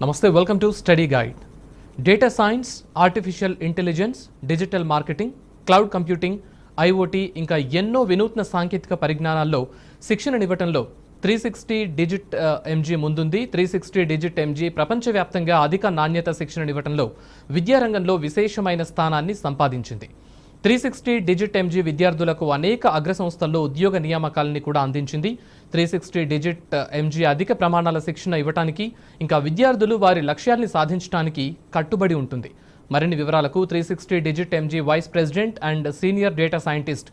నమస్తే, welcome to study guide. Data science, artificial intelligence, digital marketing, cloud computing, IoT ఇంకా ఎన్నో వినూత్న సాంకేతిక పరిజ్ఞానాల్లో శిక్షణనివ్వటంలో 360 డిజిట్ ఎంజీ ముందుంది. 360 డిజిట్ ఎంజీ ప్రపంచవ్యాప్తంగా అధిక నాణ్యత శిక్షణనివ్వటంలో విద్యారంగంలో విశేషమైన స్థానాన్ని సంపాదించింది. 360 డిజిట్ ఎంజీ విద్యార్థులకు అనేక అగ్ర సంస్థల్లో ఉద్యోగ నియామకాలని కూడా అందించింది. 360 డిజిట్ ఎంజీ అధిక ప్రమాణాల శిక్షణ ఇవ్వడానికి, ఇంకా విద్యార్థులు వారి లక్ష్యాల్ని సాధించడానికి కట్టుబడి ఉంటుంది. మరిన్ని వివరాలకు 360 digit M G vice president and senior data scientist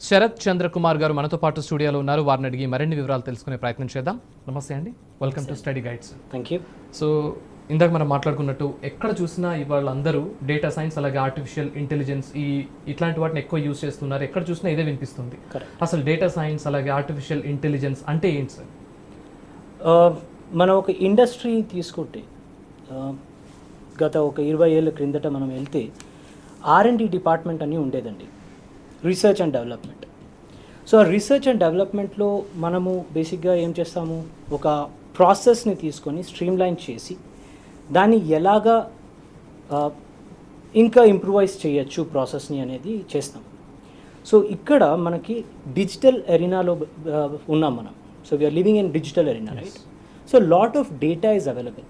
Sharath Chandra Kumar garu మనతో పాటు స్టూడియోలో ఉన్నారు. వారిని అడిగి మరిన్ని వివరాలు తెలుసుకునే ప్రయత్నం చేద్దాం. నమస్తే అండి, welcome to study guides. Thank you. So ఇందాక మనం మాట్లాడుకున్నట్టు ఎక్కడ చూసినా ఇవాళ అందరూ డేటా సైన్స్ అలాగే ఆర్టిఫిషియల్ ఇంటెలిజెన్స్ ఇట్లాంటి వాటిని ఎక్కువ యూజ్ చేస్తున్నారు. ఎక్కడ చూసినా ఇదే వినిపిస్తుంది. అసలు డేటా సైన్స్ అలాగే ఆర్టిఫిషియల్ ఇంటెలిజెన్స్ అంటే ఏంటి సార్? మనం ఒక ఇండస్ట్రీ తీసుకుంటే గత ఒక 20 ఏళ్ళ క్రిందట మనం వెళ్తే R&D డిపార్ట్మెంట్ అని ఉండేదండి, రీసెర్చ్ అండ్ డెవలప్మెంట్. సో ఆ రీసెర్చ్ అండ్ డెవలప్మెంట్లో మనము బేసిక్గా ఏం చేస్తాము, ఒక ప్రాసెస్ని తీసుకొని స్ట్రీమ్లైన్ చేసి దాన్ని ఎలాగా ఇంకా ఇంప్రూవైజ్ చేయొచ్చు ప్రాసెస్ని అనేది చేస్తాం. సో ఇక్కడ మనకి డిజిటల్ ఎరీనాలో ఉన్నాం మనం. So we're living in digital arena, right? So lot of data is available.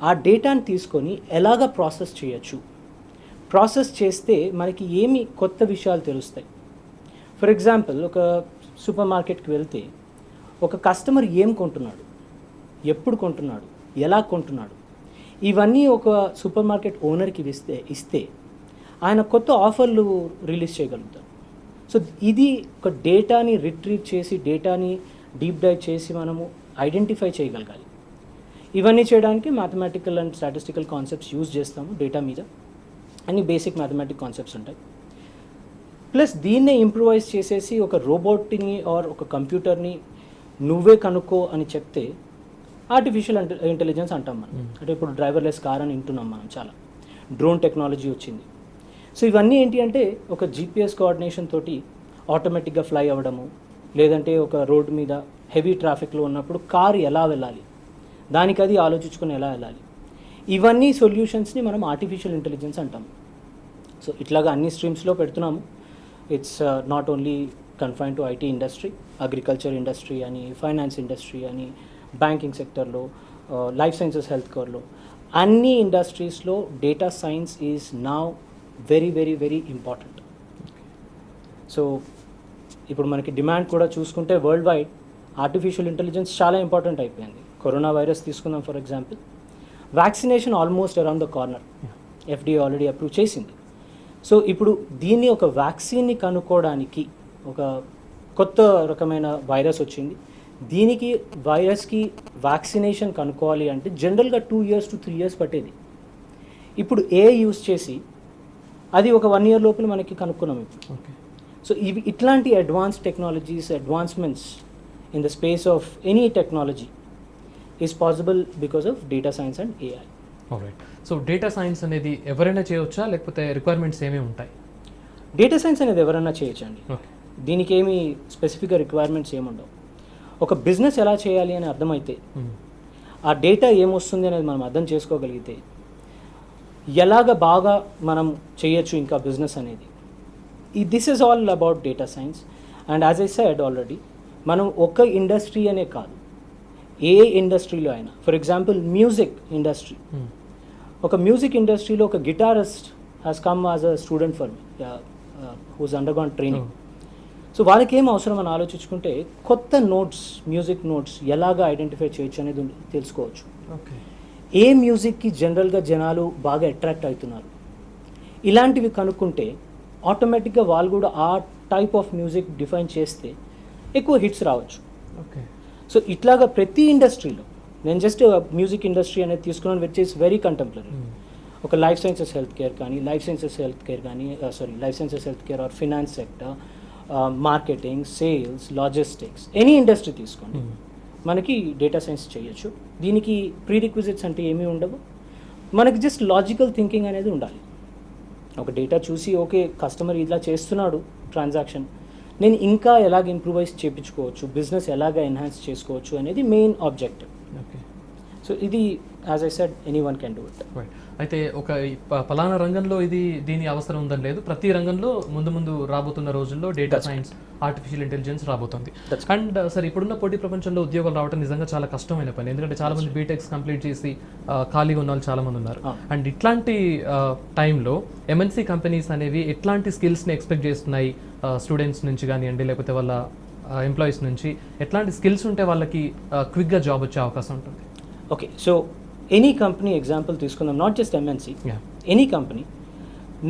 ఆ డేటాని తీసుకొని ఎలాగ ప్రాసెస్ చేయొచ్చు, ప్రాసెస్ చేస్తే మనకి ఏమి కొత్త విషయాలు తెలుస్తాయి. ఫర్ ఎగ్జాంపుల్, ఒక సూపర్ మార్కెట్కి వెళ్తే ఒక కస్టమర్ ఏం కొంటున్నాడు, ఎప్పుడు కొంటున్నాడు, ఎలా కొంటున్నాడు, ఇవన్నీ ఒక సూపర్ మార్కెట్ ఓనర్కి ఇస్తే ఆయన కొత్త ఆఫర్లు రిలీజ్ చేయగలుగుతారు. సో ఇది ఒక డేటాని రిట్రీవ్ చేసి, డేటాని డీప్ డైవ్ చేసి మనము ఐడెంటిఫై చేయగలగాలి. ఇవన్నీ చేయడానికి mathematical and statistical concepts use చేస్తాము. డేటా మీద అన్ని బేసిక్ మ్యాథమెటిక్ కాన్సెప్ట్స్ ఉంటాయి. ప్లస్ దీన్నే ఇంప్రూవైజ్ చేసేసి ఒక రోబోట్ని ఆర్ ఒక కంప్యూటర్ని నువ్వే కనుక్కో అని చెప్తే ఆర్టిఫిషియల్ ఇంటెలిజెన్స్ అంటాం మనం. అంటే ఇప్పుడు డ్రైవర్లెస్ కార్ అని వింటున్నాం మనం, చాలా డ్రోన్ టెక్నాలజీ వచ్చింది. సో ఇవన్నీ ఏంటి అంటే ఒక GPS కోఆర్డినేషన్ తోటి ఆటోమేటిక్గా ఫ్లై అవ్వడము, లేదంటే ఒక రోడ్డు మీద హెవీ ట్రాఫిక్లో ఉన్నప్పుడు కారు ఎలా వెళ్ళాలి, దానికి అది ఆలోచించుకొని ఎలా వెళ్ళాలి, ఇవన్నీ సొల్యూషన్స్ని మనం ఆర్టిఫిషియల్ ఇంటెలిజెన్స్ అంటాం. సో ఇట్లాగా అన్ని స్ట్రీమ్స్లో పెడుతున్నాము. It's not only confine to IT industry, agriculture industry అని, ఫైనాన్స్ ఇండస్ట్రీ అని, బ్యాంకింగ్ సెక్టర్లో, లైఫ్ సైన్సెస్, హెల్త్ కేర్లో, అన్ని ఇండస్ట్రీస్లో data science is now very very very important. So ఇప్పుడు మనకి డిమాండ్ కూడా చూసుకుంటే వరల్డ్ వైడ్ ఆర్టిఫిషియల్ ఇంటెలిజెన్స్ చాలా ఇంపార్టెంట్ అయిపోయింది. కరోనా వైరస్ తీసుకుందాం for example, vaccination almost around the corner, FDA already approve చేసింది. సో ఇప్పుడు దీన్ని ఒక వ్యాక్సిన్ని కనుక్కోవడానికి ఒక కొత్త రకమైన వైరస్ వచ్చింది. దీనికి వైరస్కి వ్యాక్సినేషన్ కనుక్కోవాలి అంటే జనరల్గా 2 years to 3 years పట్టేది. ఇప్పుడు యూస్ చేసి అది ఒక 1 year లోపల మనకి కనుక్కున్నాం ఇప్పుడు. సో ఇట్లాంటి advance technologies, advancements in the space of any technology is possible because of data science and AI. Alright. So data science అనేది ఎవరైనా చేయవచ్చా, లేకపోతే రిక్వైర్మెంట్స్ ఏమేమి ఉంటాయి? డేటా సైన్స్ అనేది ఎవరైనా చేయొచ్చండి. దీనికి ఏమి స్పెసిఫిక్గా రిక్వైర్మెంట్స్ ఏముండవు. ఒక బిజినెస్ ఎలా చేయాలి అని అర్థమైతే, ఆ డేటా ఏమొస్తుంది అనేది మనం అర్థం చేసుకోగలిగితే, ఎలాగ బాగా మనం చేయొచ్చు ఇంకా బిజినెస్ అనేది. This is all about data science. And as I said already, మనం ఒక ఇండస్ట్రీ అనే కాదు, ఏ ఇండస్ట్రీలో అయినా, ఫర్ ఎగ్జాంపుల్ మ్యూజిక్ ఇండస్ట్రీ, ఒక మ్యూజిక్ ఇండస్ట్రీలో ఒక guitarist has come as a student for me who's undergone training. So వాళ్ళకి ఏం అవసరం అని ఆలోచించుకుంటే కొత్త నోట్స్, మ్యూజిక్ నోట్స్ ఎలాగా ఐడెంటిఫై చేయొచ్చు అనేది తెలుసుకోవచ్చు. ఏ మ్యూజిక్కి జనరల్గా జనాలు బాగా అట్రాక్ట్ అవుతున్నారు, ఇలాంటివి కనుక్కుంటే ఆటోమేటిక్గా వాళ్ళు కూడా ఆ టైప్ ఆఫ్ మ్యూజిక్ డిఫైన్ చేస్తే ఎక్కువ హిట్స్ రావచ్చు. సో ఇట్లాగా ప్రతి ఇండస్ట్రీలో, నేను జస్ట్ మ్యూజిక్ ఇండస్ట్రీ అనేది తీసుకున్నాను విచ్ ఈస్ వెరీ కంటెంపరీ. ఒక లైఫ్ సైన్సెస్ హెల్త్ కేర్ కానీ, life sciences health care or finance sector, marketing, sales, logistics, any industry తీసుకోండి, మనకి డేటా సైన్స్ చేయొచ్చు. దీనికి ప్రీ రిక్విజిట్స్ అంటే ఏమీ ఉండవు. మనకి జస్ట్ లాజికల్ థింకింగ్ అనేది ఉండాలి. ఒక డేటా చూసి ఓకే కస్టమర్ ఇలా చేస్తున్నాడు ట్రాన్సాక్షన్, నేను ఇంకా ఎలాగ ఇంప్రూవైజ్ చేయించుకోవచ్చు, బిజినెస్ ఎలాగ ఎన్హాన్స్ చేసుకోవచ్చు అనేది మెయిన్ ఆబ్జెక్టివ్. సో ఇది as I said anyone can do it. Right. అయితే ఒక పలానా రంగంలో దీని అవసరం ఉందని లేదు, ప్రతి రంగంలో ముందు రాబోతున్న రోజుల్లో డేటా సైన్స్, ఆర్టిఫిషియల్ ఇంటెలిజెన్స్ రాబోతుంది. అండ్ సార్, ఇప్పుడున్న పోటీ ప్రపంచంలో ఉద్యోగాలు రావడం నిజంగా చాలా కష్టమైన పని, ఎందుకంటే చాలా మంది బీటెక్స్ కంప్లీట్ చేసి ఖాళీగా ఉన్న వాళ్ళు చాలా మంది ఉన్నారు. అండ్ ఇట్లాంటి టైంలో ఎంఎన్సీ కంపెనీస్ అనేవి ఎట్లాంటి స్కిల్స్ని ఎక్స్పెక్ట్ చేస్తున్నాయి స్టూడెంట్స్ నుంచి కానివ్వండి, లేకపోతే వాళ్ళ ఎంప్లాయీస్ నుంచి? ఎట్లాంటి స్కిల్స్ ఉంటే వాళ్ళకి క్విక్గా జాబ్ వచ్చే అవకాశం ఉంటుంది? Okay, so any company example తీసుకుందాం, not just MNC, any company.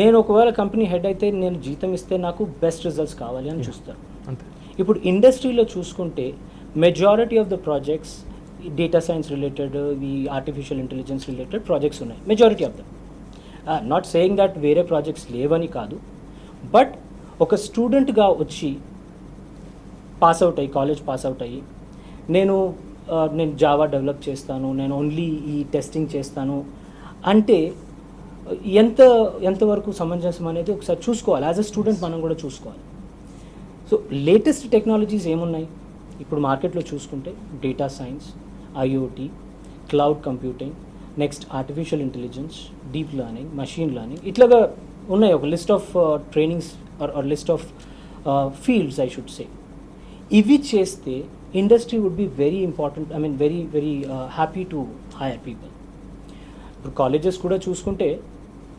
నేను ఒకవేళ కంపెనీ హెడ్ అయితే నేను జీతం ఇస్తే నాకు బెస్ట్ రిజల్ట్స్ కావాలి అని చూస్తాను. అంతే. ఇప్పుడు ఇండస్ట్రీలో చూసుకుంటే majority of the projects data science related, ఈ ఆర్టిఫిషియల్ ఇంటెలిజెన్స్ రిలేటెడ్ ప్రాజెక్ట్స్ ఉన్నాయి, majority of them. Not saying that వేరే ప్రాజెక్ట్స్ లేవని కాదు, బట్ ఒక స్టూడెంట్గా వచ్చి కాలేజ్ పాస్ అవుట్ అయ్యి నేను జావా డెవలప్ చేస్తాను, నేను ఓన్లీ ఈ టెస్టింగ్ చేస్తాను అంటే ఎంతవరకు సమంజసం అనేది ఒకసారి చూసుకోవాలి. యాజ్ అ స్టూడెంట్ మనం కూడా చూసుకోవాలి. సో లేటెస్ట్ టెక్నాలజీస్ ఏమున్నాయి ఇప్పుడు మార్కెట్లో చూసుకుంటే? Data science, IoT, cloud computing, next artificial intelligence, deep learning, machine learning, ఇట్లాగా ఉన్నాయి ఒక list of trainings or list of fields I should say. ఇవి చేస్తే industry would be very important, I mean very very happy to hire people. ఇప్పుడు colleges కూడా చూసుకుంటే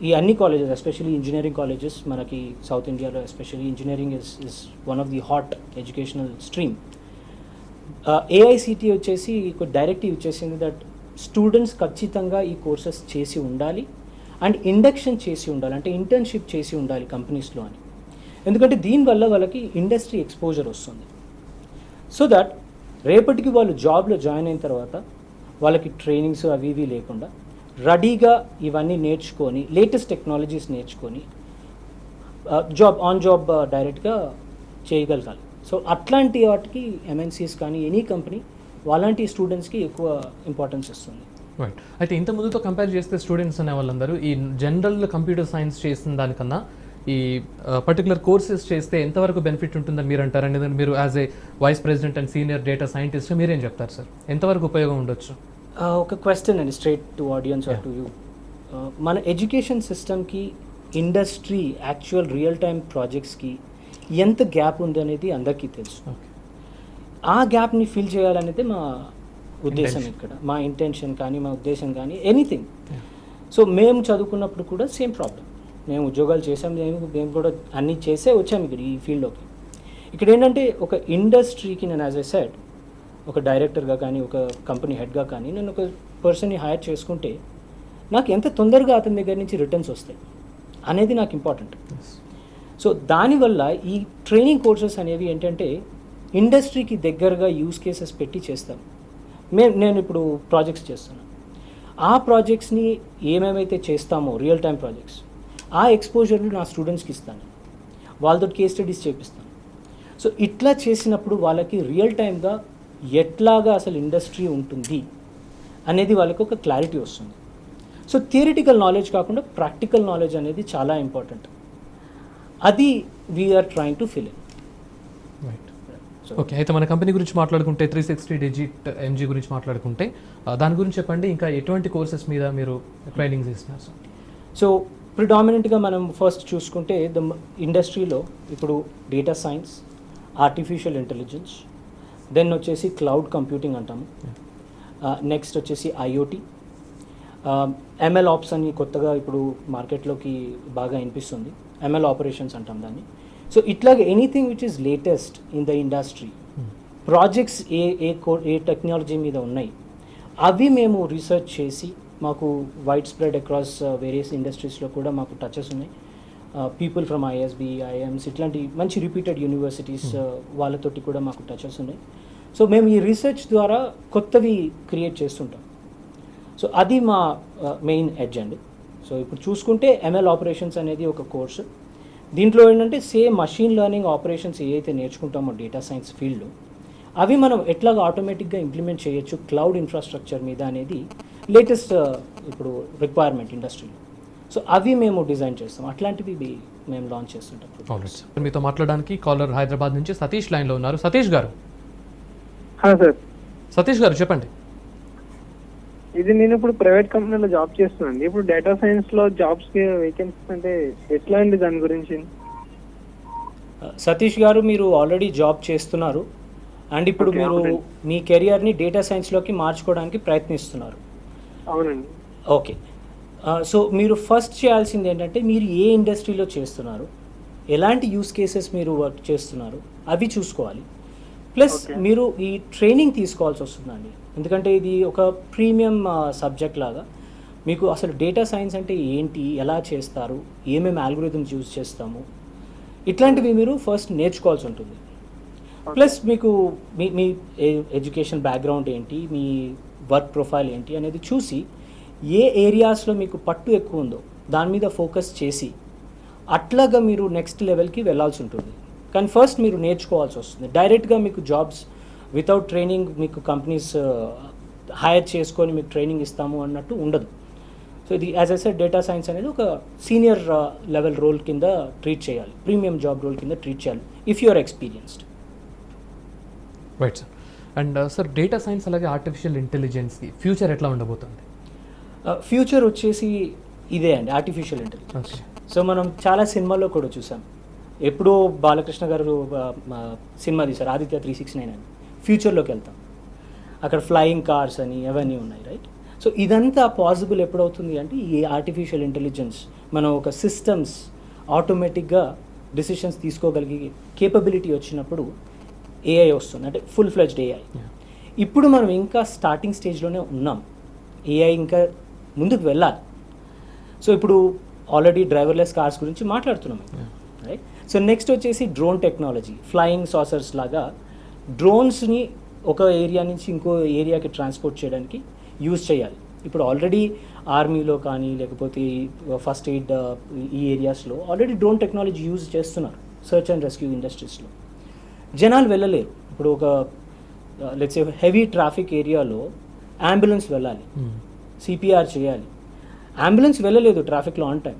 ఈ అన్ని కాలేజెస్, ఎస్పెషల్లీ ఇంజనీరింగ్ కాలేజెస్ మనకి సౌత్ ఇండియాలో especially engineering is one of the hot educational stream. AICTE వచ్చేసి డైరెక్టివ్ ఇచ్చేసింది దట్ స్టూడెంట్స్ ఖచ్చితంగా ఈ కోర్సెస్ చేసి ఉండాలి అండ్ ఇండక్షన్ చేసి ఉండాలి, అంటే ఇంటర్న్షిప్ చేసి ఉండాలి కంపెనీస్లో అని. ఎందుకంటే దీనివల్ల వాళ్ళకి ఇండస్ట్రీ ఎక్స్పోజర్ వస్తుంది. సో దట్ రేపటికి వాళ్ళు జాబ్లో జాయిన్ అయిన తర్వాత వాళ్ళకి ట్రైనింగ్స్ అవి ఇవి లేకుండా రెడీగా ఇవన్నీ నేర్చుకొని లేటెస్ట్ టెక్నాలజీస్ నేర్చుకొని జాబ్ డైరెక్ట్గా చేయగలగాలి. సో అట్లాంటి వాటికి ఎంఎన్సీస్ కానీ ఎనీ కంపెనీ వాళ్ళంటి స్టూడెంట్స్కి ఎక్కువ ఇంపార్టెన్స్ ఇస్తుంది. రైట్. అయితే ఇంత ముందుతో కంపేర్ చేస్తే స్టూడెంట్స్ అనే వాళ్ళందరూ ఈ జనరల్ కంప్యూటర్ సైన్స్ చేసిన దానికన్నా ఈ పర్టికులర్ కోర్సెస్ చేస్తే ఎంతవరకు బెనిఫిట్ ఉంటుందని మీరు అంటారు? అనేది మీరు as a vice president and senior data scientist మీరేం చెప్తారు సార్? ఎంతవరకు ఉపయోగం ఉండొచ్చు? ఒక క్వశ్చన్ అండి, straight to audience or to you. మన ఎడ్యుకేషన్ సిస్టమ్కి ఇండస్ట్రీ యాక్చువల్ రియల్ టైమ్ ప్రాజెక్ట్స్కి ఎంత గ్యాప్ ఉంది అనేది అందరికీ తెలుసు. ఆ గ్యాప్ని ఫిల్ చేయాలనేది మా ఉద్దేశం ఇక్కడ, మా ఇంటెన్షన్ కానీ మా ఉద్దేశం కానీ ఎనీథింగ్. సో మేము చదువుకున్నప్పుడు కూడా సేమ్ ప్రాబ్లం, మేము ఉద్యోగాలు చేసాం, మేము కూడా అన్నీ చేసే వచ్చాము ఇక్కడ ఈ ఫీల్డ్లోకి. ఇక్కడ ఏంటంటే ఒక ఇండస్ట్రీకి నేను యాజ్ ఎ సెడ్ ఒక డైరెక్టర్గా కానీ ఒక కంపెనీ హెడ్గా కానీ నేను ఒక పర్సన్ని హైర్ చేసుకుంటే నాకు ఎంత తొందరగా అతని దగ్గర నుంచి రిటర్న్స్ వస్తాయి అనేది నాకు ఇంపార్టెంట్. సో దానివల్ల ఈ ట్రైనింగ్ కోర్సెస్ అనేవి ఏంటంటే ఇండస్ట్రీకి దగ్గరగా యూస్ కేసెస్ పెట్టి చేస్తాం. నేను ఇప్పుడు ప్రాజెక్ట్స్ చేస్తాను, ఆ ప్రాజెక్ట్స్ని ఏమేమైతే చేస్తామో రియల్ టైం ప్రాజెక్ట్స్, ఆ ఎక్స్పోజర్ని నా స్టూడెంట్స్కి ఇస్తాను, వాళ్ళతో కేస్ స్టడీస్ చేపిస్తాను. సో ఇట్లా చేసినప్పుడు వాళ్ళకి రియల్ టైమ్గా ఎట్లాగా అసలు ఇండస్ట్రీ ఉంటుంది అనేది వాళ్ళకి ఒక క్లారిటీ వస్తుంది. సో థియరిటికల్ నాలెడ్జ్ కాకుండా ప్రాక్టికల్ నాలెడ్జ్ అనేది చాలా ఇంపార్టెంట్. అది we're trying to fill in. Right. Okay. అయితే మన కంపెనీ గురించి మాట్లాడుకుంటే 360 డిజిట్ ఎంజీ గురించి మాట్లాడుకుంటే దాని గురించి చెప్పండి. ఇంకా ఎటువంటి కోర్సెస్ మీద మీరు ట్రైనింగ్స్ ఇస్తున్నారు సార్? సో ప్రిడామినెంట్గా మనం ఫస్ట్ చూసుకుంటే ఇండస్ట్రీలో ఇప్పుడు data science, artificial intelligence, then వచ్చేసి క్లౌడ్ కంప్యూటింగ్ అంటాము, నెక్స్ట్ వచ్చేసి ఐఓటీ, ఎంఎల్ ఆప్స్ అని కొత్తగా ఇప్పుడు మార్కెట్లోకి బాగా వినిపిస్తుంది, ఎంఎల్ ఆపరేషన్స్ అంటాం దాన్ని. సో ఇట్లాగే anything which is latest in the industry, projects A technology మీద ఉన్నాయి అవి మేము రీసెర్చ్ చేసి మాకు వైడ్ స్ప్రెడ్ అక్రాస్ వేరియస్ ఇండస్ట్రీస్లో కూడా మాకు టచెస్ ఉన్నాయి. పీపుల్ ఫ్రమ్ ఐఎస్బి, ఐఎమ్స్ ఇట్లాంటి మంచి రిపీటెడ్ యూనివర్సిటీస్ వాళ్ళతోటి కూడా మాకు టచెస్ ఉన్నాయి. సో మేము ఈ రీసెర్చ్ ద్వారా కొత్తవి క్రియేట్ చేస్తుంటాం. సో అది మా మెయిన్ ఎడ్జ్ అండి. సో ఇప్పుడు చూసుకుంటే ఎంఎల్ ఆపరేషన్స్ అనేది ఒక కోర్సు. దీంట్లో ఏంటంటే సేమ్ మషిన్ లెర్నింగ్ ఆపరేషన్స్ ఏవైతే నేర్చుకుంటామో డేటా సైన్స్ ఫీల్డ్లో అవి మనం ఎట్లాగా ఆటోమేటిక్గా ఇంప్లిమెంట్ చేయొచ్చు క్లౌడ్ ఇన్ఫ్రాస్ట్రక్చర్ మీద అనేది లేటెస్ట్ ఇప్పుడు రిక్వైర్మెంట్ ఇండస్ట్రీలో. సో అవి మేము డిజైన్ చేస్తాం, అట్లాంటివి మేము లాంచ్ చేస్తుంటాం. మీతో మాట్లాడడానికి కాలర్ హైదరాబాద్ నుంచి సతీష్ లైన్లో ఉన్నారు. సతీష్ గారు. సార్. సతీష్ గారు చెప్పండి. ఇది నేను ఇప్పుడు ప్రైవేట్ కంపెనీలో జాబ్ చేస్తున్నాను. ఇప్పుడు డేటా సైన్స్ లో జాబ్స్ కి వేకెన్సీస్ అంటే ఎట్లా అండి దాని గురించి? సతీష్ గారు, మీరు ఆల్రెడీ జాబ్ చేస్తున్నారు అండ్ ఇప్పుడు Okay, మీరు అవునండి. మీ కెరియర్ని డేటా సైన్స్లోకి మార్చుకోవడానికి ప్రయత్నిస్తున్నారు. అవునండి. ఓకే. సో మీరు ఫస్ట్ చేయాల్సింది ఏంటంటే మీరు ఏ ఇండస్ట్రీలో చేస్తున్నారు, ఎలాంటి యూస్ కేసెస్ మీరు వర్క్ చేస్తున్నారు అవి చూసుకోవాలి. Plus Okay. మీరు ఈ ట్రైనింగ్ తీసుకోవాల్సి వస్తుందండి, ఎందుకంటే ఇది ఒక ప్రీమియం సబ్జెక్ట్ లాగా. మీకు అసలు డేటా సైన్స్ అంటే ఏంటి, ఎలా చేస్తారు, ఏమేమి ఆల్గోరిథమ్స్ యూజ్ చేస్తాము, ఇట్లాంటివి మీరు ఫస్ట్ నేర్చుకోవాల్సి ఉంటుంది. ప్లస్ మీకు మీ మీ ఎడ్యుకేషన్ బ్యాక్గ్రౌండ్ ఏంటి, మీ వర్క్ ప్రొఫైల్ ఏంటి అనేది చూసి ఏ ఏరియాస్లో మీకు పట్టు ఎక్కువ ఉందో దాని మీద ఫోకస్ చేసి అట్లాగా మీరు నెక్స్ట్ లెవెల్కి వెళ్ళాల్సి ఉంటుంది. కానీ ఫస్ట్ మీరు నేర్చుకోవాల్సి వస్తుంది. డైరెక్ట్గా మీకు జాబ్స్ వితౌట్ ట్రైనింగ్ మీకు కంపెనీస్ హైర్ చేసుకొని మీకు ట్రైనింగ్ ఇస్తాము అన్నట్టు ఉండదు. సో ఇది as I said data science అనేది ఒక సీనియర్ లెవెల్ రోల్ కింద ట్రీట్ చేయాలి, ప్రీమియం జాబ్ రోల్ కింద ట్రీట్ చేయాలి if you are experienced. Right sir. And sir data science అలాగే ఆర్టిఫిషియల్ ఇంటెలిజెన్స్కి ఫ్యూచర్ ఎట్లా ఉండబోతుంది? ఫ్యూచర్ వచ్చేసి ఇదే అండి, ఆర్టిఫిషియల్ ఇంటెలిజెన్స్. ఓకే. సో మనం చాలా సినిమాల్లో కూడా చూసాం. ఎప్పుడో బాలకృష్ణ గారు సినిమా తీశారు ఆదిత్య 369 అని. ఫ్యూచర్లోకి వెళ్తాం, అక్కడ ఫ్లయింగ్ కార్స్ అని అవన్నీ ఉన్నాయి, రైట్? సో ఇదంతా పాసిబుల్ ఎప్పుడవుతుంది అంటే ఈ ఆర్టిఫిషియల్ ఇంటెలిజెన్స్ మనం ఒక సిస్టమ్స్ ఆటోమేటిక్గా డిసిషన్స్ తీసుకోగలిగే కేపబిలిటీ వచ్చినప్పుడు ఏఐ వస్తుంది, అంటే ఫుల్ ఫ్లెడ్జ్డ్ ఏఐ. ఇప్పుడు మనం ఇంకా స్టార్టింగ్ స్టేజ్లోనే ఉన్నాం, ఏఐ ఇంకా ముందుకు వెళ్ళాలి. సో ఇప్పుడు ఆల్రెడీ డ్రైవర్లెస్ కార్స్ గురించి మాట్లాడుతున్నాం, రైట్? సో నెక్స్ట్ వచ్చేసి డ్రోన్ టెక్నాలజీ, ఫ్లయింగ్ సాసర్స్ లాగా డ్రోన్స్ని ఒక ఏరియా నుంచి ఇంకో ఏరియాకి ట్రాన్స్పోర్ట్ చేయడానికి యూజ్ చేయాలి. ఇప్పుడు ఆల్రెడీ ఆర్మీలో కానీ లేకపోతే ఫస్ట్ ఎయిడ్ ఈ ఏరియాస్లో ఆల్రెడీ డ్రోన్ టెక్నాలజీ యూజ్ చేస్తున్నారు, సర్చ్ అండ్ రెస్క్యూ ఇండస్ట్రీస్లో. జనాలు వెళ్ళలేరు. ఇప్పుడు ఒక లెట్స్ సే హెవీ ట్రాఫిక్ ఏరియాలో అంబులెన్స్ వెళ్ళాలి, సిపిఆర్ చేయాలి, అంబులెన్స్ వెళ్ళలేదు ట్రాఫిక్లో ఆన్ టైం,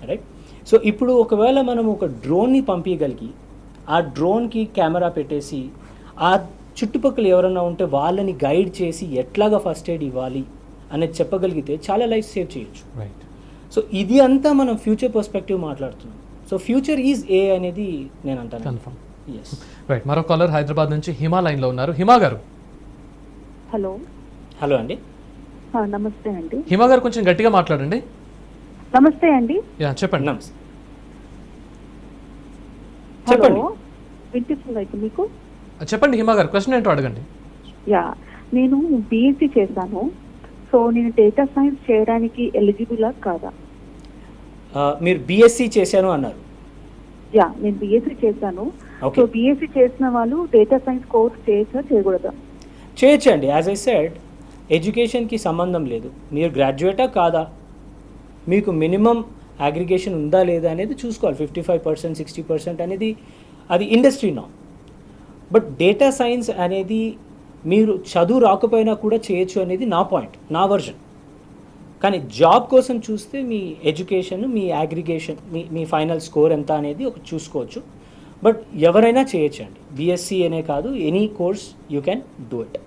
రైట్? సో ఇప్పుడు ఒకవేళ మనం ఒక డ్రోన్ని పంపించగలిగి ఆ డ్రోన్కి కెమెరా పెట్టేసి ఆ చుట్టుపక్కల ఎవరైనా ఉంటే వాళ్ళని గైడ్ చేసి ఎట్లాగా ఫస్ట్ ఎయిడ్ ఇవ్వాలి అనేది చెప్పగలిగితే చాలా లైఫ్ సేవ్ చేయొచ్చు, రైట్? సో ఇది అంతా మనం ఫ్యూచర్ పర్స్పెక్టివ్ మాట్లాడుతున్నాం. సో ఫ్యూచర్ ఈజ్ ఏ అనేది నేను అంటాను. కన్ఫర్మ్. ఎస్. రైట్. మరో కాలర్ హైదరాబాద్ నుంచి హిమా లైన్లో ఉన్నారు. హిమా గారు. హలో. హలో అండి. నమస్తే అండి. హిమా గారు కొంచెం గట్టిగా మాట్లాడండి. నమస్తే అండి. యా, చెప్పండి. నమస్తే. చెప్పండి. హలో, వినిపిస్తుందా అయితే మీకు? చెప్పండి హిమా గారు, క్వశ్చన్ ఏంటో అడగండి. యా, నేను బీఎస్సీ చేశాను. సో నేను డేటా సైన్స్ చేయడానికి ఎలిజిబులా కాదా? మీరు బీఎస్సీ చేశాను అన్నారు. యా, నేను బీఎస్సీ చేశాను. Okay. సో బీఎస్సీ చేసిన వాళ్ళు డేటా సైన్స్ కోర్స్ చేయొచ్చా చేయకూడదా? చేయొచ్చండి. యాజ్ ఐ సెడ్ ఎడ్యుకేషన్కి సంబంధం లేదు, మీరు గ్రాడ్యుయేటా కాదా, మీకు మినిమం అగ్రిగేషన్ ఉందా లేదా అనేది చూసుకోవాలి. 55%, 60% అనేది అది ఇండస్ట్రీ నా. బట్ డేటా సైన్స్ అనేది మీరు చదువు రాకపోయినా కూడా చేయొచ్చు అనేది నా పాయింట్, నా వర్జన్. కానీ జాబ్ కోసం చూస్తే మీ ఎడ్యుకేషన్, మీ అగ్రిగేషన్, మీ ఫైనల్ స్కోర్ ఎంత అనేది ఒక చూసుకోవచ్చు. బట్ ఎవరైనా చేయొచ్చండి, బీఎస్సీ అనే కాదు, any course you can do it.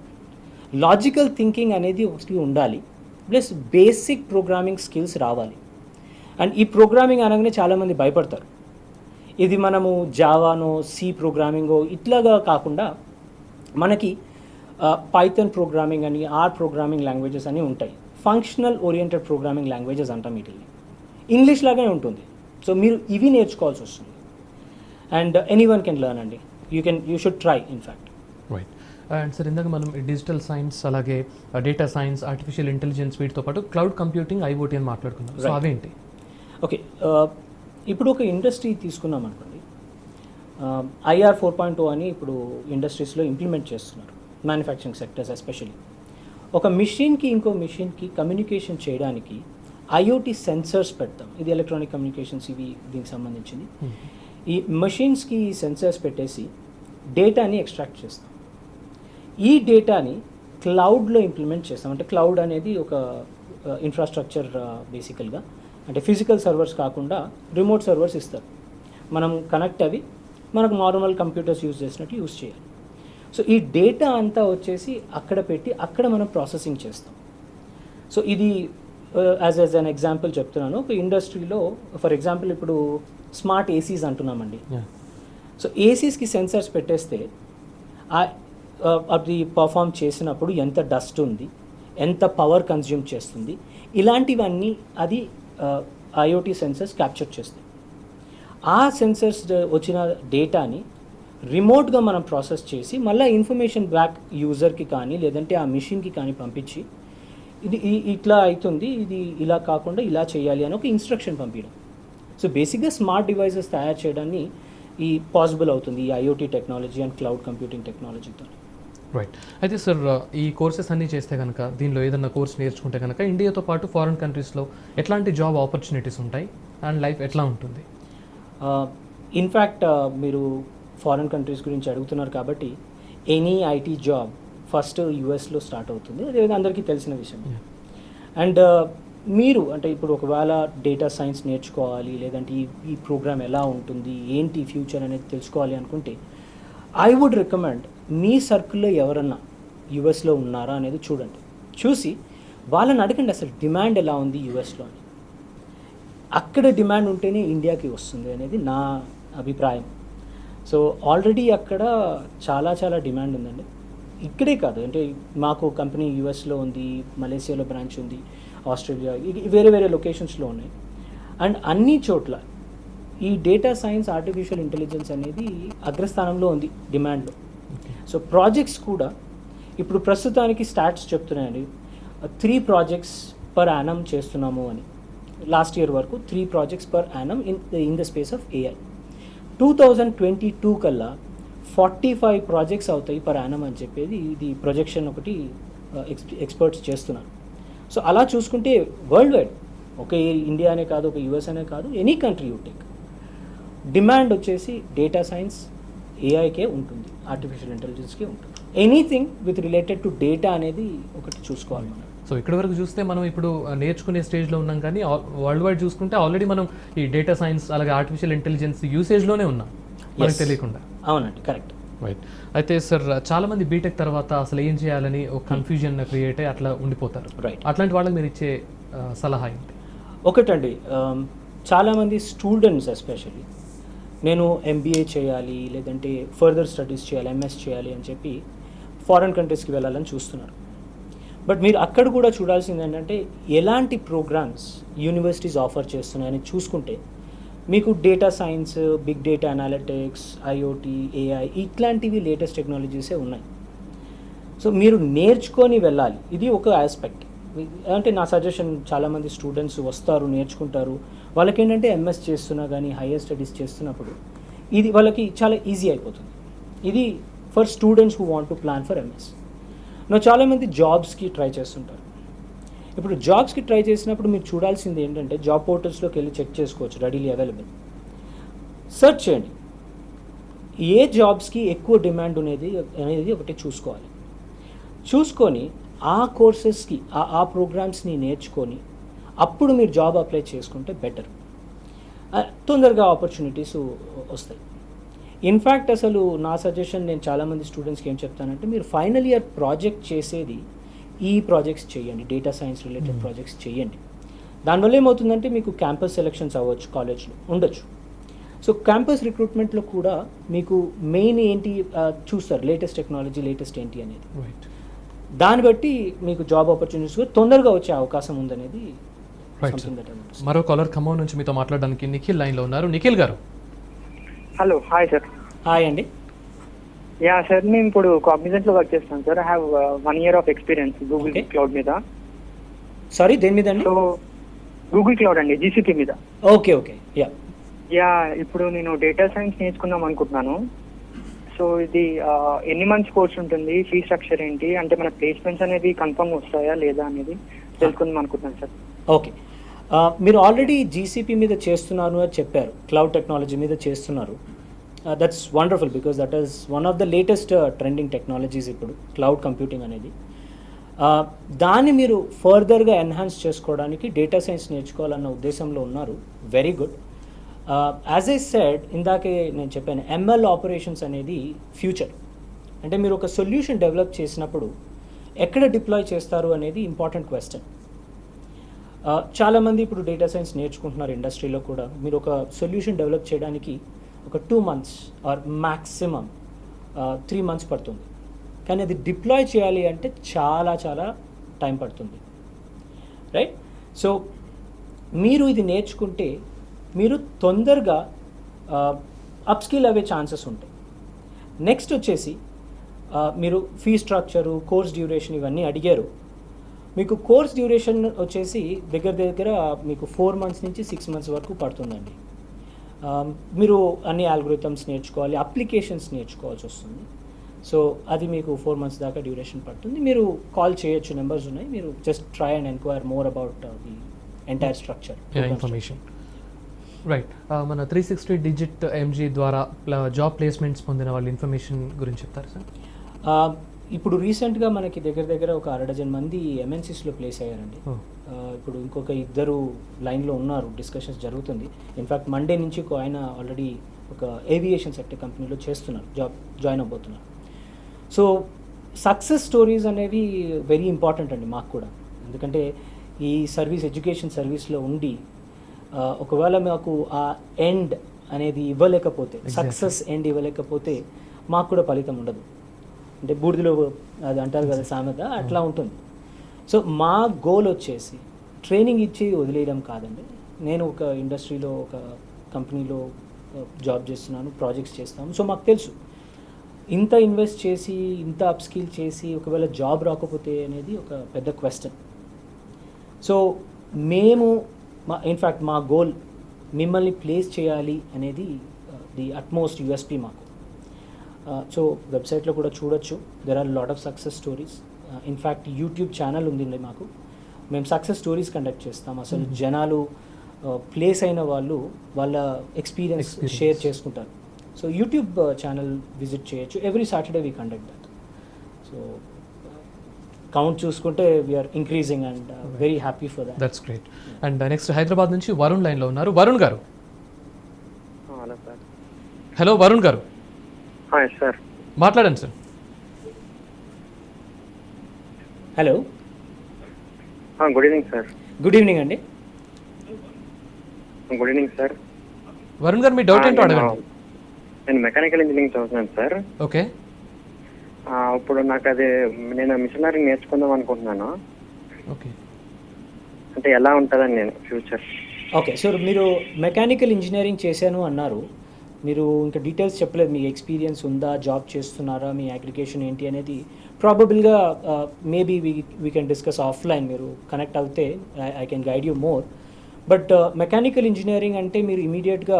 Logical thinking అనేది ఒకటి ఉండాలి, ప్లస్ బేసిక్ ప్రోగ్రామింగ్ స్కిల్స్ రావాలి. అండ్ ఈ ప్రోగ్రామింగ్ అనగానే చాలామంది భయపడతారు. ఇది మనము జావానో సి ప్రోగ్రామింగో ఇట్లాగా కాకుండా మనకి పైథాన్ ప్రోగ్రామింగ్ అని, ఆర్ ప్రోగ్రామింగ్ లాంగ్వేజెస్ అని ఉంటాయి. ఫంక్షనల్ ఓరియంటెడ్ ప్రోగ్రామింగ్ లాంగ్వేజెస్ అంటాం వీటిని. ఇంగ్లీష్ లాగానే ఉంటుంది. సో మీరు ఇవి నేర్చుకోవాల్సి వస్తుంది. And any one can learn అండి. You should try in fact. Right. And sir ఇందాక మనం డిజిటల్ సైన్స్ అలాగే డేటా సైన్స్, ఆర్టిఫిషియల్ ఇంటెలిజెన్స్ వీటితో పాటు క్లౌడ్ కంప్యూటింగ్, ఐఓటీ అని మాట్లాడుకున్నాం. So Right. అవేంటి? ఓకే, ఇప్పుడు ఒక ఇండస్ట్రీ తీసుకున్నాం అనుకోండి, ఐఆర్ 4.0 అని ఇప్పుడు ఇండస్ట్రీస్లో ఇంప్లిమెంట్ చేస్తున్నారు, మ్యానుఫ్యాక్చరింగ్ సెక్టర్స్ ఎస్పెషల్లీ. ఒక మిషన్కి ఇంకో మిషన్కి కమ్యూనికేషన్ చేయడానికి ఐఓటీ సెన్సర్స్ పెడతాం. ఇది ఎలక్ట్రానిక్ కమ్యూనికేషన్స్, ఇవి దీనికి సంబంధించింది. ఈ మెషిన్స్కి ఈ సెన్సర్స్ పెట్టేసి డేటాని ఎక్స్ట్రాక్ట్ చేస్తాం. ఈ డేటాని క్లౌడ్లో ఇంప్లిమెంట్ చేస్తాం. అంటే క్లౌడ్ అనేది ఒక ఇన్ఫ్రాస్ట్రక్చర్ బేసికల్గా, అంటే ఫిజికల్ సర్వర్స్ కాకుండా రిమోట్ సర్వర్స్ ఇస్తారు. మనం కనెక్ట్ అవి మనకు నార్మల్ కంప్యూటర్స్ యూజ్ చేసినట్టు యూజ్ చేయాలి. సో ఈ డేటా అంతా వచ్చేసి అక్కడ పెట్టి అక్కడ మనం ప్రాసెసింగ్ చేస్తాం. సో ఇది యాజ్ అన్ ఎగ్జాంపుల్ చెప్తున్నాను. ఒక ఇండస్ట్రీలో ఫర్ ఎగ్జాంపుల్ ఇప్పుడు స్మార్ట్ ఏసీస్ అంటున్నామండి. సో ఏసీస్కి సెన్సర్స్ పెట్టేస్తే అది పర్ఫామ్ చేసినప్పుడు ఎంత డస్ట్ ఉంది, ఎంత పవర్ కన్జ్యూమ్ చేస్తుంది, ఇలాంటివన్నీ అది ఐఓటీ సెన్సర్స్ క్యాప్చర్ చేస్తాయి. ఆ సెన్సర్స్ వచ్చిన డేటాని రిమోట్గా మనం ప్రాసెస్ చేసి మళ్ళీ ఇన్ఫర్మేషన్ బ్యాక్ యూజర్కి కానీ లేదంటే ఆ మిషన్కి కానీ పంపించి ఇది ఇట్లా అవుతుంది, ఇది ఇలా కాకుండా ఇలా చేయాలి అని ఒక ఇన్స్ట్రక్షన్ పంపించడం. సో బేసిక్గా స్మార్ట్ డివైసెస్ తయారు చేయడాన్ని ఈ పాసిబుల్ అవుతుంది ఈ IoT technology and cloud computing టెక్నాలజీతో. రైట్. అయితే సార్ ఈ కోర్సెస్ అన్నీ చేస్తే కనుక, దీనిలో ఏదైనా కోర్స్ నేర్చుకుంటే కనుక ఇండియాతో పాటు ఫారిన్ కంట్రీస్లో ఎట్లాంటి జాబ్ ఆపర్చునిటీస్ ఉంటాయి అండ్ లైఫ్ ఎట్లా ఉంటుంది? ఇన్ఫ్యాక్ట్ మీరు ఫారిన్ కంట్రీస్ గురించి అడుగుతున్నారు కాబట్టి ఎనీ ఐటీ జాబ్ ఫస్ట్ యూఎస్లో స్టార్ట్ అవుతుంది, అదేవిధంగా అందరికీ తెలిసిన విషయం. అండ్ మీరు అంటే ఇప్పుడు ఒకవేళ డేటా సైన్స్ నేర్చుకోవాలి లేదంటే ఈ ప్రోగ్రామ్ ఎలా ఉంటుంది, ఏంటి ఫ్యూచర్ అనేది తెలుసుకోవాలి అనుకుంటే ఐ వుడ్ రికమెండ్ మీ సర్కిల్లో ఎవరన్నా యూఎస్లో ఉన్నారా అనేది చూడండి. చూసి వాళ్ళని అడగండి అసలు డిమాండ్ ఎలా ఉంది యూఎస్లో అని. అక్కడ డిమాండ్ ఉంటేనే ఇండియాకి వస్తుంది అనేది నా అభిప్రాయం. సో ఆల్రెడీ అక్కడ చాలా చాలా డిమాండ్ ఉందండి. ఇక్కడే కాదు, అంటే మాకు కంపెనీ యూఎస్లో ఉంది, మలేసియాలో బ్రాంచ్ ఉంది, ఆస్ట్రేలియా, వేరే వేరే లొకేషన్స్లో ఉన్నాయి. అండ్ అన్ని చోట్ల ఈ డేటా సైన్స్ ఆర్టిఫిషియల్ ఇంటెలిజెన్స్ అనేది అగ్రస్థానంలో ఉంది డిమాండ్లో. సో ప్రాజెక్ట్స్ కూడా ఇప్పుడు ప్రస్తుతానికి స్టాట్స్ చెప్తున్నాయండి, 3 projects per annum చేస్తున్నాము అని. లాస్ట్ ఇయర్ వరకు 3 projects per annum in the space of AI. 2022 కల్లా 45 projects అవుతాయి పర్ యానం అని చెప్పేది ఇది ప్రొజెక్షన్ ఒకటి ఎక్స్పర్ట్స్ చేస్తున్నారు. సో అలా చూసుకుంటే వరల్డ్ వైడ్ ఒక ఇండియా అనే కాదు, ఒక యూఎస్ అనే కాదు, any country you take, demand వచ్చేసి డేటా సైన్స్ ఏఐకే ఉంటుంది, ఆర్టిఫిషియల్ ఇంటెలిజెన్స్కే ఉంటుంది. Anything with related to data అనేది ఒకటి చూసుకోవాలి మనం. సో ఇక్కడి వరకు చూస్తే మనం ఇప్పుడు నేర్చుకునే స్టేజ్లో ఉన్నాం, కానీ వరల్డ్ వైడ్ చూసుకుంటే ఆల్రెడీ మనం ఈ డేటా సైన్స్ అలాగే ఆర్టిఫిషియల్ ఇంటెలిజెన్స్ యూసేజ్లోనే ఉన్నాం మనకు తెలియకుండా. అవునండి, కరెక్ట్. రైట్. అయితే సార్ చాలామంది బీటెక్ తర్వాత అసలు ఏం చేయాలని ఒక కన్ఫ్యూజన్ క్రియేట్ అయ్యి అట్లా ఉండిపోతారు. రైట్. అట్లాంటి వాళ్ళకి మీరు ఇచ్చే సలహా ఏంటి? ఒకటండి, చాలామంది స్టూడెంట్స్ ఎస్పెషల్లీ నేను ఎంబీఏ చేయాలి లేదంటే ఫర్దర్ స్టడీస్ చేయాలి, ఎంఎస్ చేయాలి అని చెప్పి ఫారిన్ కంట్రీస్కి వెళ్ళాలని చూస్తున్నారు. బట్ మీరు అక్కడ కూడా చూడాల్సింది ఏంటంటే ఎలాంటి ప్రోగ్రామ్స్ యూనివర్సిటీస్ ఆఫర్ చేస్తున్నాయని చూసుకుంటే మీకు data science, big data analytics, IoT, AI ఇట్లాంటివి లేటెస్ట్ టెక్నాలజీసే ఉన్నాయి. సో మీరు నేర్చుకొని వెళ్ళాలి, ఇది ఒక ఆస్పెక్ట్. అంటే నా సజెషన్, చాలామంది స్టూడెంట్స్ వస్తారు, నేర్చుకుంటారు, వాళ్ళకి ఏంటంటే ఎంఎస్ చేస్తున్నా కానీ హైయర్ స్టడీస్ చేస్తున్నప్పుడు ఇది వాళ్ళకి చాలా ఈజీ అయిపోతుంది. ఇది for students who want to plan for MS. చాలామంది జాబ్స్కి ట్రై చేస్తుంటారు. ఇప్పుడు జాబ్స్కి ట్రై చేసినప్పుడు మీరు చూడాల్సింది ఏంటంటే జాబ్ పోర్టల్స్లోకి వెళ్ళి చెక్ చేసుకోవచ్చు, రెడీలీ అవైలబుల్. సెర్చ్ చేయండి ఏ జాబ్స్కి ఎక్కువ డిమాండ్ అనేది ఒకటి చూసుకోవాలి. చూసుకొని ఆ కోర్సెస్కి ఆ ప్రోగ్రామ్స్ని నేర్చుకొని అప్పుడు మీరు జాబ్ అప్లై చేసుకుంటే బెటర్, తొందరగా ఆపర్చునిటీస్ వస్తాయి. ఇన్ఫ్యాక్ట్ అసలు నా సజెషన్, నేను చాలామంది స్టూడెంట్స్కి ఏం చెప్తానంటే మీరు ఫైనల్ ఇయర్ ప్రాజెక్ట్ చేసేది ఈ ప్రాజెక్ట్స్ చేయండి, డేటా సైన్స్ రిలేటెడ్ ప్రాజెక్ట్స్ చేయండి. దానివల్ల ఏమవుతుందంటే మీకు క్యాంపస్ సెలెక్షన్స్ అవ్వచ్చు, కాలేజ్లో ఉండొచ్చు. సో క్యాంపస్ రిక్రూట్మెంట్లో కూడా మీకు మెయిన్ ఏంటి చూస్తారు, లేటెస్ట్ టెక్నాలజీ, లేటెస్ట్ ఏంటి అనేది. దాన్ని బట్టి మీకు జాబ్ ఆపర్చునిటీస్ తొందరగా వచ్చే అవకాశం ఉందనేది. మరో కాలర్ ఖమ్మం నుంచి మీతో మాట్లాడడానికి నిఖిల్ లైన్లో ఉన్నారు. నిఖిల్ గారు. Hello, hi sir. హాయ్ అండి. యా సార్, నేను ఇప్పుడు కాగ్నిజెంట్లో వర్క్ చేస్తాను sir. I have 1 year of experience Google cloud మీద. సారీ, దేని మీద అండి? సో గూగుల్ క్లౌడ్ అండి, జీసీపీ మీద. Okay okay. యా ఇప్పుడు నేను డేటా సైన్స్ నేర్చుకుందాం అనుకుంటున్నాను. సో ఇది ఎన్ని మంత్స్ కోర్స్ ఉంటుంది, ఫీ స్ట్రక్చర్ ఏంటి, అంటే మన ప్లేస్మెంట్స్ అనేది కన్ఫర్మ్ వస్తాయా లేదా అనేది తెలుసుకుందాం అనుకుంటున్నాను సార్. ఓకే, మీరు ఆల్రెడీ జీసీపీ మీద చేస్తున్నారు అని చెప్పారు, క్లౌడ్ టెక్నాలజీ మీద చేస్తున్నారు. That's wonderful because that is one of the latest trending technologies ఇప్పుడు క్లౌడ్ కంప్యూటింగ్ అనేది. దాన్ని మీరు ఫర్దర్గా ఎన్హాన్స్ చేసుకోవడానికి డేటా సైన్స్ నేర్చుకోవాలన్న ఉద్దేశంలో ఉన్నారు. Very good. As I said, ఇందాకే నేను చెప్పాను, ఎంఎల్ ఆపరేషన్స్ అనేది ఫ్యూచర్. అంటే మీరు ఒక సొల్యూషన్ డెవలప్ చేసినప్పుడు ఎక్కడ డిప్లాయ్ చేస్తారు అనేది ఇంపార్టెంట్ క్వశ్చన్. చాలామంది ఇప్పుడు డేటా సైన్స్ నేర్చుకుంటున్నారు ఇండస్ట్రీలో కూడా. మీరు ఒక సొల్యూషన్ డెవలప్ చేయడానికి ఒక 2 months ఆర్ మ్యాక్సిమం 3 months పడుతుంది. కానీ అది డిప్లాయ్ చేయాలి అంటే చాలా చాలా టైం పడుతుంది, రైట్? సో మీరు ఇది నేర్చుకుంటే మీరు తొందరగా అప్స్కిల్ అయ్యే ఛాన్సెస్ ఉంటాయి. నెక్స్ట్ వచ్చేసి మీరు ఫీ స్ట్రక్చరు, కోర్స్ డ్యూరేషన్ ఇవన్నీ అడిగారు. మీకు కోర్స్ డ్యూరేషన్ వచ్చేసి దగ్గర మీకు 4 months నుంచి 6 months వరకు పడుతుందండి. మీరు అన్ని ఆల్గోరిథమ్స్ నేర్చుకోవాలి, అప్లికేషన్స్ నేర్చుకోవాల్సి వస్తుంది. సో అది మీకు 4 months దాకా డ్యూరేషన్ పడుతుంది. మీరు కాల్ చేయొచ్చు, నెంబర్స్ ఉన్నాయి, మీరు just try and enquire more about the entire structure information. Right, మన 360 డిజిట్ ఎంజీ ద్వారా జాబ్ ప్లేస్మెంట్స్ పొందిన వాళ్ళ ఇన్ఫర్మేషన్ గురించి చెప్తారు సార్? ఇప్పుడు రీసెంట్గా మనకి దగ్గర ఒక 6 మంది MNCస్లో ప్లేస్ అయ్యారండి. ఇప్పుడు ఇంకొక 2 లైన్లో ఉన్నారు, డిస్కషన్స్ జరుగుతుంది. ఇన్ఫ్యాక్ట్ మండే నుంచి ఆయన ఆల్రెడీ ఒక ఏవియేషన్ సెక్టర్ కంపెనీలో చేస్తున్నారు, జాయిన్ అవబోతున్నారు. సో సక్సెస్ స్టోరీస్ అనేవి వెరీ ఇంపార్టెంట్ అండి మాకు కూడా. ఎందుకంటే ఈ ఎడ్యుకేషన్ సర్వీస్లో ఉండి ఒకవేళ మాకు ఆ ఎండ్ అనేది ఇవ్వలేకపోతే, సక్సెస్ ఎండ్ ఇవ్వలేకపోతే మాకు కూడా ఫలితం ఉండదు. అంటే బూడిదలో అది అంటారు కదా సామెత, అట్లా ఉంటుంది. సో మా గోల్ వచ్చేసి ట్రైనింగ్ ఇచ్చి వదిలేయడం కాదండి. నేను ఒక ఇండస్ట్రీలో ఒక కంపెనీలో జాబ్ చేస్తున్నాను, ప్రాజెక్ట్స్ చేస్తాము. సో మాకు తెలుసు ఇంత ఇన్వెస్ట్ చేసి, ఇంత అప్స్కిల్ చేసి ఒకవేళ జాబ్ రాకపోతే అనేది ఒక పెద్ద క్వశ్చన్. సో మేము ఇన్ఫ్యాక్ట్ మా గోల్ మిమ్మల్ని ప్లేస్ చేయాలి అనేది ది అట్మోస్ట్ యూఎస్పీ మాకు. సో వెబ్సైట్లో కూడా చూడొచ్చు, there are lot of success stories. In fact YouTube channel ఉందండి మాకు. మేము సక్సెస్ స్టోరీస్ కండక్ట్ చేస్తాం. అసలు జనాలు ప్లేస్ అయిన వాళ్ళు వాళ్ళ ఎక్స్పీరియన్స్ షేర్ చేసుకుంటారు. సో యూట్యూబ్ ఛానల్ విజిట్ చేయొచ్చు. Every Saturday we conduct that. So count చూసుకుంటే we are increasing and very happy for that. That's great. And next Hyderabad నుంచి వరుణ్ లైన్లో ఉన్నారు. వరుణ్ గారు. Hello sir. Hello Varun garu, sir మాట్లాడండి sir. Hello, good evening sir. Good evening అండి. Good evening sir. Varun garu, మీ doubt ఏంటో అడగండి. నేను మెకానికల్ ఇంజనీరింగ్ చదువుతున్నాను సార్. ఓకే. ఇప్పుడు నాకు అది నేను మిషన్ లెర్నింగ్ నేర్చుకుందాం అనుకుంటున్నాను. ఓకే. అంటే ఎలా ఉంటుందని నేను ఫ్యూచర్. ఓకే, సో మీరు మెకానికల్ ఇంజనీరింగ్ చేశాను అన్నారు, మీరు ఇంకా డీటెయిల్స్ చెప్పలేదు. మీ ఎక్స్పీరియన్స్ ఉందా, జాబ్ చేస్తున్నారా, మీ అగ్రిగేషన్ ఏంటి అనేది ప్రాబబుల్గా maybe we can discuss offline. మీరు కనెక్ట్ అవుతే I can guide you more. But mechanical engineering అంటే మీరు ఇమీడియట్గా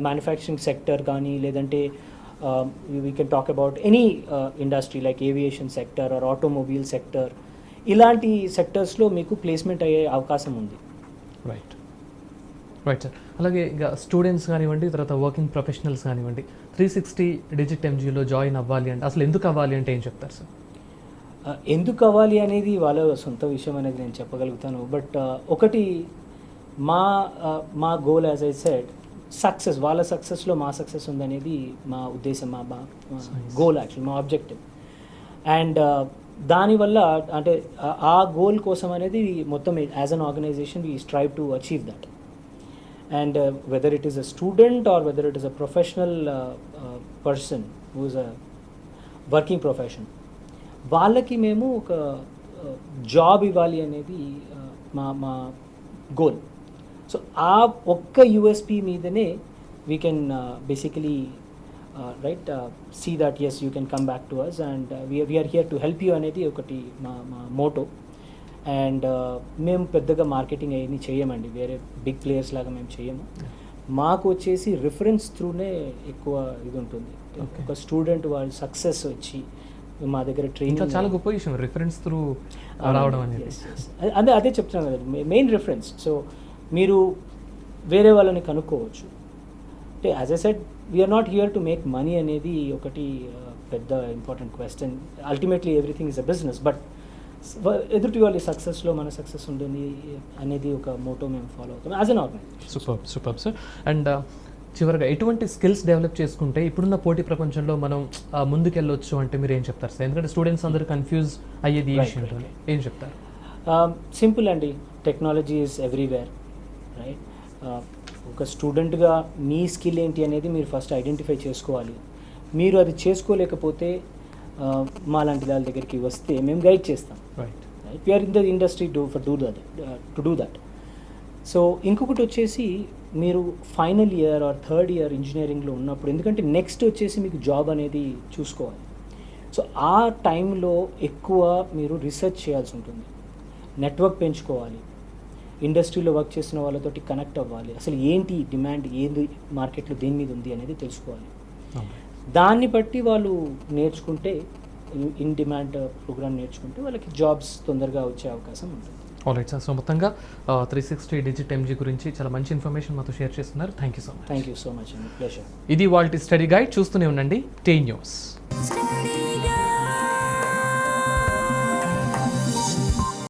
మ్యానుఫ్యాక్చరింగ్ సెక్టర్ కానీ, లేదంటే we can talk about any industry like aviation sector or automobile sector, ఇలాంటి సెక్టర్స్లో మీకు ప్లేస్మెంట్ అయ్యే అవకాశం ఉంది. Right right sir. అలాగే ఇక స్టూడెంట్స్ కానివ్వండి, తర్వాత వర్కింగ్ ప్రొఫెషనల్స్ కానివ్వండి, 360 డిజిట్ ఎంజీలో జాయిన్ అవ్వాలి అంటే అసలు ఎందుకు అవ్వాలి అంటే ఏం చెప్తారు సార్? ఎందుకు అవ్వాలి అనేది వాళ్ళ సొంత విషయం అనేది నేను చెప్పగలుగుతాను. బట్ ఒకటి మా goal as I said, success, వాళ్ళ సక్సెస్లో మా సక్సెస్ ఉందనేది మా ఉద్దేశం, మా గోల్ యాక్చువల్, మా ఆబ్జెక్టివ్. అండ్ దానివల్ల అంటే ఆ గోల్ కోసం అనేది మొత్తం as an organization we strive to achieve that. And whether it is a student or whether it is a professional person who is a working profession, వాళ్ళకి మేము ఒక జాబ్ ఇవ్వాలి అనేది మా గోల్. సో ఆ ఒక్క యూఎస్పీ మీదనే we can basically see that yes you can come back to us and we're here to help you అనేది ఒకటి మా మోటో. అండ్ మేము పెద్దగా మార్కెటింగ్ అవన్నీ చేయమండి, వేరే బిగ్ ప్లేయర్స్ లాగా మేము చేయము. మాకు వచ్చేసి రిఫరెన్స్ త్రూనే ఎక్కువ ఇది ఉంటుంది. ఒక స్టూడెంట్ వాళ్ళు సక్సెస్ వచ్చి మా దగ్గర ట్రైనింగ్, చాలా గొప్ప విషయం రిఫరెన్స్ త్రూ రావడం అనేది. అదే చెప్తున్నాను కదా, మెయిన్ రిఫరెన్స్. సో మీరు వేరే వాళ్ళని కనుక్కోవచ్చు. అంటే as I said we're not here to make money అనేది ఒకటి పెద్ద important question. Ultimately everything is a business, but ఎదుటి వాళ్ళ సక్సెస్లో మన సక్సెస్ ఉంటుంది అనేది ఒక మోటో మేము ఫాలో అవుతాం as an organization. Super sir. And చివరిగా ఎటువంటి స్కిల్స్ డెవలప్ చేసుకుంటే ఇప్పుడున్న పోటీ ప్రపంచంలో మనం ముందుకెళ్ళొచ్చు అంటే మీరు ఏం చెప్తారు సార్? ఎందుకంటే స్టూడెంట్స్ అందరూ కన్ఫ్యూజ్ అయ్యేది ఈ విషయంలో, ఏం చెప్తారు? సింపుల్ అండి, టెక్నాలజీ ఈజ్ ఎవ్రీవేర్, రైట్? ఒక స్టూడెంట్గా మీ స్కిల్ ఏంటి అనేది మీరు ఫస్ట్ ఐడెంటిఫై చేసుకోవాలి. మీరు అది చేసుకోలేకపోతే మా లాంటి వాళ్ళ దగ్గరికి వస్తే మేము గైడ్ చేస్తాం, right. Right? We're in the industry to do that. So ఇంకొకటి వచ్చేసి మీరు final year or third year ఇంజనీరింగ్లో ఉన్నప్పుడు, ఎందుకంటే నెక్స్ట్ వచ్చేసి మీకు జాబ్ అనేది చూసుకోవాలి. సో ఆ టైంలో ఎక్కువ మీరు రీసెర్చ్ చేయాల్సి ఉంటుంది, నెట్వర్క్ పెంచుకోవాలి, ఇండస్ట్రీలో వర్క్ చేసిన వాళ్ళతోటి కనెక్ట్ అవ్వాలి, అసలు ఏంటి డిమాండ్, ఏది మార్కెట్లో దేని మీద ఉంది అనేది తెలుసుకోవాలి. దాన్ని బట్టి వాళ్ళు నేర్చుకుంటే, ఇన్ డిమాండ్ ప్రోగ్రామ్ నేర్చుకుంటే వాళ్ళకి జాబ్స్ తొందరగా వచ్చే అవకాశం ఉంటుంది. Alright sir. సో మొత్తంగా 360 డిజిట్ ఎంజీ గురించి చాలా మంచి ఇన్ఫర్మేషన్ మాతో షేర్ చేస్తున్నారు. Thank you so much. Thank you so much అండి, ప్లెజర్. ఇది వాళ్ళ స్టడీ గైడ్. చూస్తూనే ఉండండి టీ న్యూస్. Stay